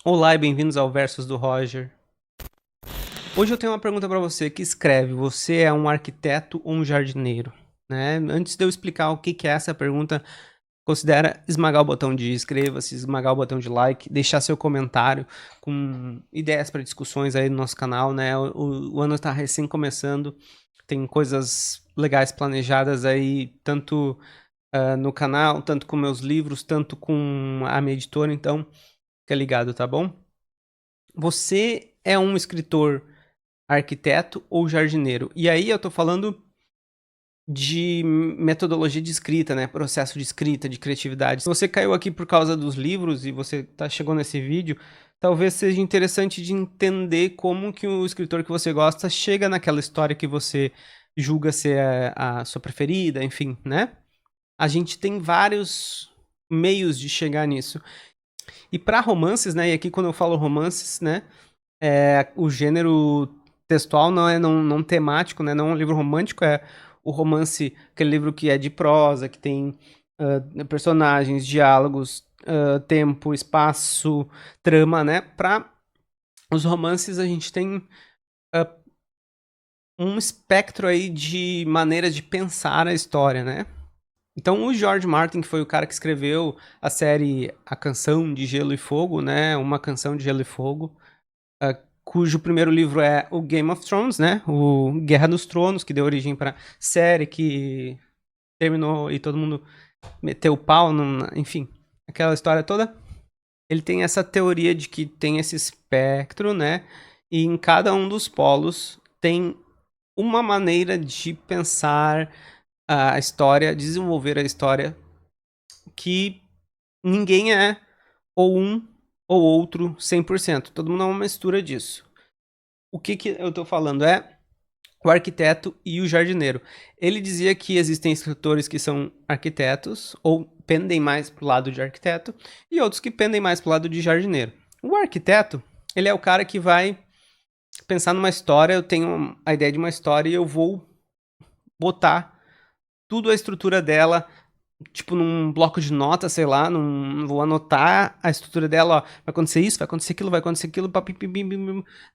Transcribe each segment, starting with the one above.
Olá e bem-vindos ao Versos do Roger. Hoje eu tenho uma pergunta para você que escreve: você é um arquiteto ou um jardineiro? Né? Antes de eu explicar o que é essa pergunta, considera esmagar o botão de inscreva-se, esmagar o botão de like, deixar seu comentário com ideias para discussões aí no nosso canal, né? O ano está recém começando, tem coisas legais planejadas aí, tanto no canal, tanto com meus livros, tanto com a minha editora, então fica ligado, tá bom? Você é um escritor arquiteto ou jardineiro? E aí eu tô falando de metodologia de escrita, né? Processo de escrita, de criatividade. Se você caiu aqui por causa dos livros e você chegou nesse vídeo, talvez seja interessante de entender como que o escritor que você gosta chega naquela história que você julga ser a sua preferida, enfim, né? A gente tem vários meios de chegar nisso. E para romances, né? E aqui quando eu falo romances, né? O gênero textual não é não temático, né? Não é um livro romântico, é o romance, aquele livro que é de prosa, que tem personagens, diálogos, tempo, espaço, trama, né? Para os romances a gente tem um espectro aí de maneiras de pensar a história, né? Então o George Martin, que foi o cara que escreveu a série A Canção de Gelo e Fogo, né? Uma Canção de Gelo e Fogo, cujo primeiro livro é o Game of Thrones, né? O Guerra dos Tronos, que deu origem para série que terminou e todo mundo meteu o pau, enfim, aquela história toda. Ele tem essa teoria de que tem esse espectro, né? E em cada um dos polos tem uma maneira de pensar a história, desenvolver a história, que ninguém é ou um ou outro 100%. Todo mundo é uma mistura disso. O que eu tô falando é o arquiteto e o jardineiro. Ele dizia que existem escritores que são arquitetos ou pendem mais pro lado de arquiteto e outros que pendem mais pro lado de jardineiro. O arquiteto, ele é o cara que vai pensar numa história, eu tenho a ideia de uma história e eu vou botar tudo a estrutura dela, tipo num bloco de notas, sei lá, vou anotar a estrutura dela, ó, vai acontecer isso, vai acontecer aquilo,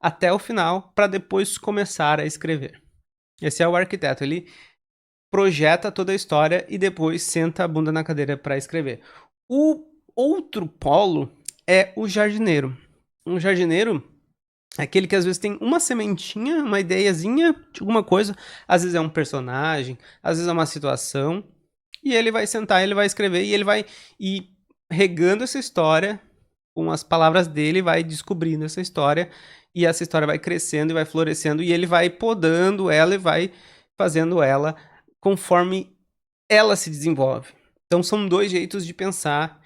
até o final, para depois começar a escrever. Esse é o arquiteto, ele projeta toda a história e depois senta a bunda na cadeira para escrever. O outro polo é o jardineiro. Um jardineiro é aquele que às vezes tem uma sementinha, uma ideiazinha de alguma coisa, às vezes é um personagem, às vezes é uma situação, e ele vai sentar, ele vai escrever e ele vai ir regando essa história com as palavras dele, vai descobrindo essa história e essa história vai crescendo e vai florescendo e ele vai podando ela e vai fazendo ela conforme ela se desenvolve. Então são dois jeitos de pensar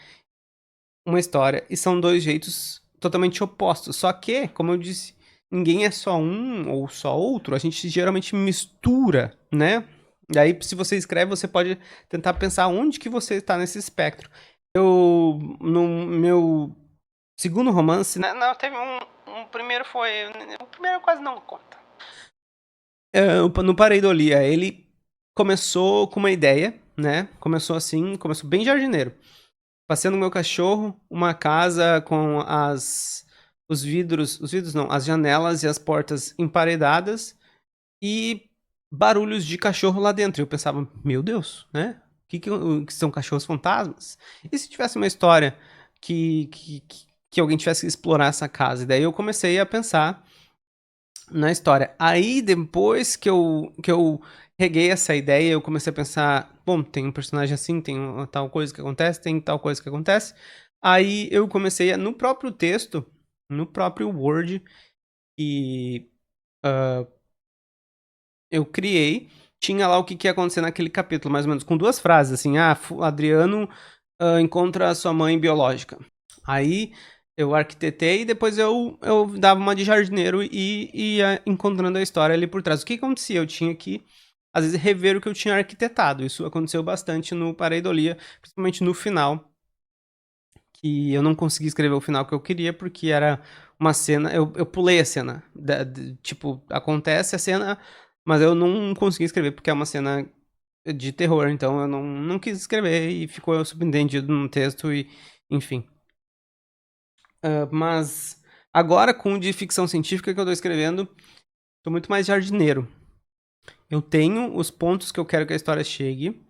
uma história e são dois jeitos totalmente opostos. Só que, como eu disse, ninguém é só um ou só outro, a gente geralmente mistura, né? Daí, se você escreve, você pode tentar pensar onde que você está nesse espectro. No meu segundo romance, né? Não, teve um primeiro foi. O primeiro quase não conta. No Pareidolia, ele começou com uma ideia, né? Começou assim, começou bem jardineiro. Passeando meu cachorro, uma casa com os vidros não, as janelas e as portas emparedadas e barulhos de cachorro lá dentro. Eu pensava, meu Deus, né? Que são cachorros fantasmas? E se tivesse uma história que alguém tivesse que explorar essa casa? E daí eu comecei a pensar na história. Aí depois que eu reguei essa ideia, eu comecei a pensar, bom, tem um personagem assim, tem uma tal coisa que acontece, tem tal coisa que acontece. Aí eu comecei no próprio texto, no próprio Word, e eu criei, tinha lá o que ia acontecer naquele capítulo, mais ou menos, com duas frases, assim, Adriano encontra a sua mãe biológica. Aí eu arquitetei e depois eu dava uma de jardineiro e ia encontrando a história ali por trás. O que acontecia? Eu tinha que, às vezes, rever o que eu tinha arquitetado. Isso aconteceu bastante no Pareidolia, principalmente no final, que eu não consegui escrever o final que eu queria, porque era uma cena. Eu pulei a cena. Tipo, acontece a cena, mas eu não consegui escrever, porque é uma cena de terror, então eu não quis escrever e ficou subentendido no texto e, enfim. Mas agora com o de ficção científica que eu tô escrevendo, tô muito mais jardineiro. Eu tenho os pontos que eu quero que a história chegue.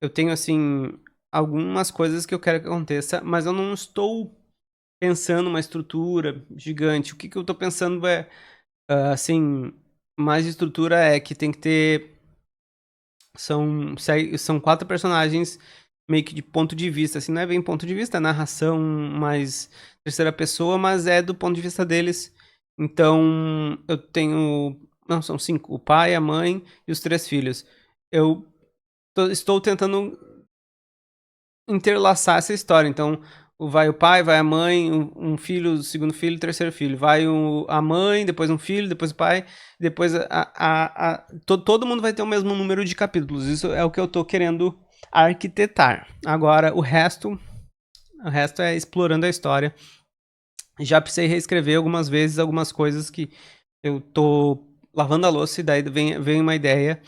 Eu tenho, assim, algumas coisas que eu quero que aconteça, mas eu não estou pensando uma estrutura gigante. O que que eu tô pensando é, assim, mais de estrutura é que tem que ter. São 4 personagens meio que de ponto de vista, assim, não é bem ponto de vista, é narração mais terceira pessoa, mas é do ponto de vista deles. Então, eu tenho. Não, são 5. O pai, a mãe e os 3 filhos. Eu estou tentando interlaçar essa história. Então, vai o pai, vai a mãe, um filho, o segundo filho, o terceiro filho. Vai a mãe, depois um filho, depois o pai, depois todo mundo vai ter o mesmo número de capítulos. Isso é o que eu tô querendo arquitetar. Agora, o resto é explorando a história. Já precisei reescrever algumas vezes algumas coisas que eu tô lavando a louça e daí vem uma ideia,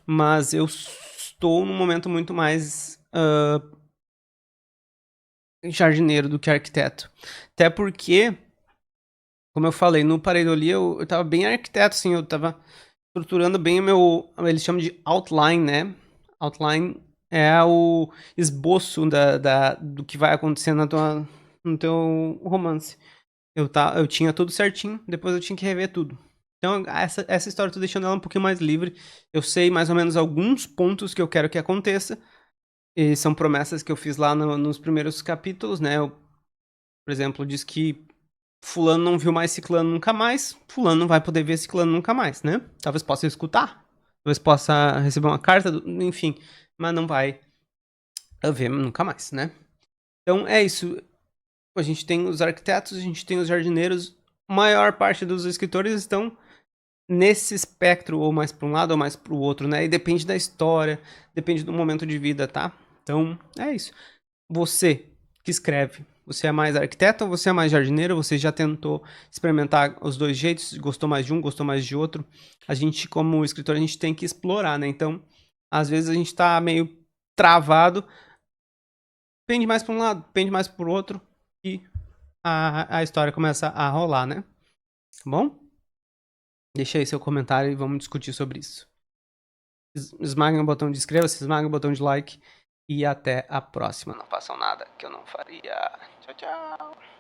mas eu estou num momento muito mais jardineiro do que arquiteto. Até porque, como eu falei, no Pareidolia eu tava bem arquiteto, assim, eu tava estruturando bem o meu. Eles chamam de outline, né? Outline é o esboço do que vai acontecer no teu romance. Eu tinha tudo certinho, depois eu tinha que rever tudo. Então, essa história eu tô deixando ela um pouquinho mais livre. Eu sei mais ou menos alguns pontos que eu quero que aconteça. E são promessas que eu fiz lá nos primeiros capítulos, né? Eu, por exemplo, diz que fulano não viu mais ciclano nunca mais, fulano não vai poder ver ciclano nunca mais, né? Talvez possa escutar, talvez possa receber uma carta, enfim, mas não vai ver nunca mais, né? Então é isso. A gente tem os arquitetos, a gente tem os jardineiros. A maior parte dos escritores estão nesse espectro, ou mais para um lado ou mais para o outro, né? E depende da história, depende do momento de vida, tá? Então é isso. Você que escreve, você é mais arquiteto ou você é mais jardineiro? Você já tentou experimentar os dois jeitos? Gostou mais de um, gostou mais de outro? A gente, como escritor, a gente tem que explorar, né? Então, às vezes a gente tá meio travado, pende mais para um lado, pende mais para o outro e a história começa a rolar, né? Tá bom? Deixa aí seu comentário e vamos discutir sobre isso. Esmaguem o botão de inscreva-se, esmaguem o botão de like e até a próxima. Não façam nada que eu não faria. Tchau, tchau.